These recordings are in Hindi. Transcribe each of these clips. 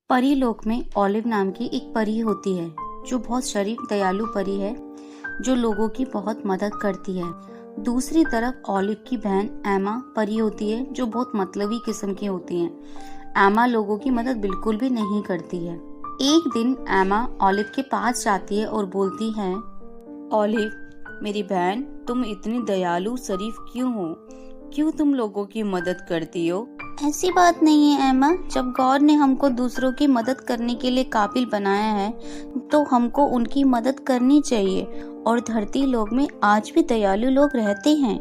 परी लोक में ऑलिव नाम की एक परी होती है जो बहुत शरीफ दयालु परी है जो लोगों की बहुत मदद करती है। दूसरी तरफ ऑलिव की बहन एमा परी होती है जो बहुत मतलबी किस्म की होती है। एमा लोगों की मदद बिल्कुल भी नहीं करती है। एक दिन एमा ऑलिव के पास जाती है और बोलती है, ऑलिव मेरी बहन, तुम इतनी दयालु शरीफ क्यों हो? क्यों तुम लोगों की मदद करती हो? ऐसी बात नहीं है एमा, जब गॉड ने हमको दूसरों की मदद करने के लिए काबिल बनाया है तो हमको उनकी मदद करनी चाहिए। और धरती लोक में आज भी दयालु लोग रहते हैं।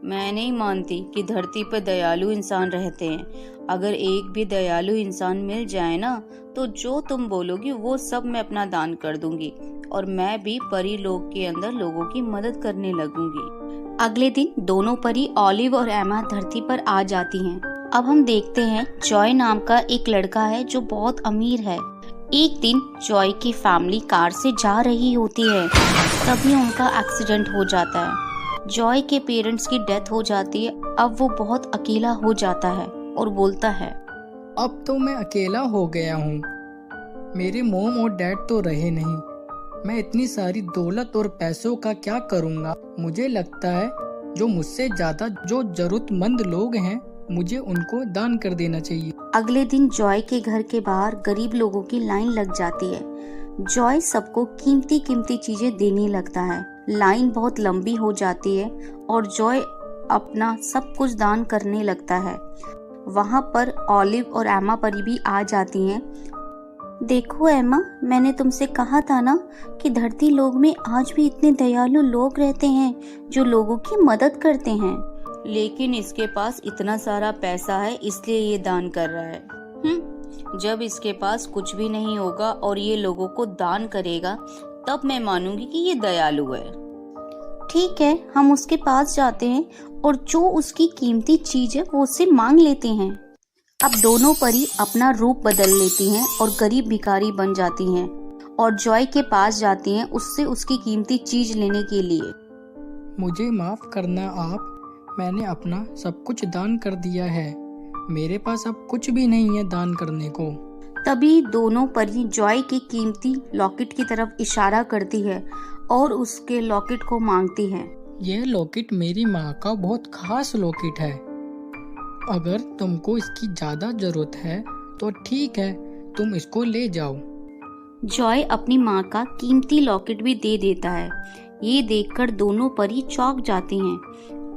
मैं नहीं मानती कि धरती पर दयालु इंसान रहते हैं। अगर एक भी दयालु इंसान मिल जाए ना तो जो तुम बोलोगी वो सब मैं अपना दान कर दूंगी और मैं भी परी लोक के अंदर लोगों की मदद करने लगूंगी। अगले दिन दोनों परी ऑलिव और एमा धरती पर आ जाती हैं। अब हम देखते हैं जॉय नाम का एक लड़का है जो बहुत अमीर है। एक दिन जॉय की फैमिली कार से जा रही होती है, तभी उनका एक्सीडेंट हो जाता है। जॉय के पेरेंट्स की डेथ हो जाती है। अब वो बहुत अकेला हो जाता है और बोलता है, अब तो मैं अकेला हो गया हूँ। मेरे मोम और डैड तो रहे नहीं। मैं इतनी सारी दौलत और पैसों का क्या करूँगा? मुझे लगता है जो मुझसे ज्यादा जो जरूरतमंद लोग हैं मुझे उनको दान कर देना चाहिए। अगले दिन जॉय के घर के बाहर गरीब लोगों की लाइन लग जाती है। जॉय सबको कीमती कीमती चीजें देने लगता है। लाइन बहुत लंबी हो जाती है और जॉय अपना सब कुछ दान करने लगता है। वहाँ पर ऑलिव और एमा परी भी आ जाती हैं। देखो एमा, मैंने तुमसे कहा था ना कि धरती लोक में आज भी इतने दयालु लोग रहते हैं जो लोगों की मदद करते हैं। लेकिन इसके पास इतना सारा पैसा है इसलिए ये दान कर रहा है। जब इसके पास कुछ भी नहीं होगा और ये लोगों को दान करेगा तब मैं मानूंगी कि ये दयालु है। ठीक है, हम उसके पास जाते हैं और जो उसकी कीमती चीज है वो उससे मांग लेते हैं। अब दोनों परी अपना रूप बदल लेती हैं और गरीब भिखारी बन जाती हैं और जॉय के पास जाती हैं उससे उसकी कीमती चीज लेने के लिए। मुझे माफ करना आप, मैंने अपना सब कुछ दान कर दिया है। मेरे पास अब कुछ भी नहीं है दान करने को। तभी दोनों परी जॉय की कीमती लॉकेट की तरफ इशारा करती है और उसके लॉकेट को मांगती है। यह लॉकेट मेरी माँ का बहुत खास लॉकेट है। अगर तुमको इसकी ज्यादा जरूरत है तो ठीक है, तुम इसको ले जाओ। जॉय अपनी माँ का कीमती लॉकेट भी दे देता है। ये देखकर दोनों परी चौंक जाती हैं।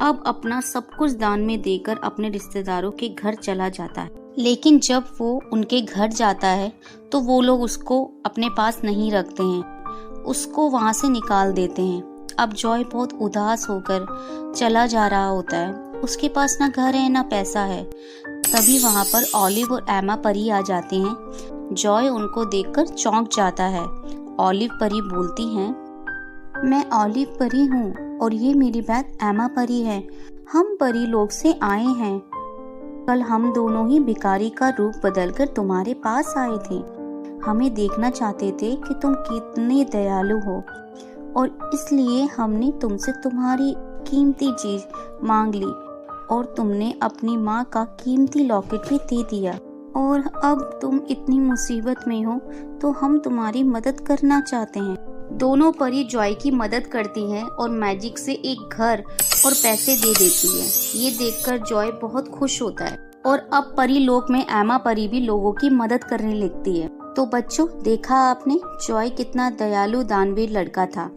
अब अपना सब कुछ दान में देकर अपने रिश्तेदारों के घर चला जाता है। लेकिन जब वो उनके घर जाता है तो वो लोग उसको अपने पास नहीं रखते हैं, उसको वहाँ से निकाल देते हैं। अब जॉय बहुत उदास होकर चला जा रहा होता है। उसके पास ना घर है ना पैसा है। तभी वहाँ पर ऑलिव और एमा परी आ जाते हैं। जॉय उनको देखकर चौंक जाता है। ऑलिव परी बोलती हैं, मैं ऑलिव परी हूँ और ये मेरी बहन एमा परी है। हम परी लोक से आए हैं। कल हम दोनों ही भिखारी का रूप बदलकर तुम्हारे पास आए थे। हमें देखना चाहते थे कि तुम कितने दयालु हो और इसलिए हमने तुमसे तुम्हारी कीमती चीज मांग ली और तुमने अपनी माँ का कीमती लॉकेट भी दे दिया। और अब तुम इतनी मुसीबत में हो तो हम तुम्हारी मदद करना चाहते हैं। दोनों परी जॉय की मदद करती हैं और मैजिक से एक घर और पैसे दे देती है। ये देखकर जॉय बहुत खुश होता है और अब परी लोक में एमा परी भी लोगों की मदद करने लगती है। तो बच्चों, देखा आपने जॉय कितना दयालु दानवीर लड़का था।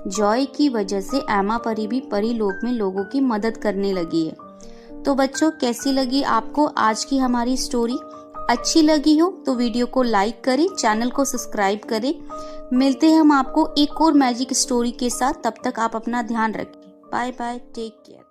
जॉय की वजह से एमा परी भी परी लोक में लोगों की मदद करने लगी है। तो बच्चों, कैसी लगी आपको आज की हमारी स्टोरी? अच्छी लगी हो तो वीडियो को लाइक करें, चैनल को सब्सक्राइब करें। मिलते हैं हम आपको एक और मैजिक स्टोरी के साथ। तब तक आप अपना ध्यान रखें। Bye bye, take care.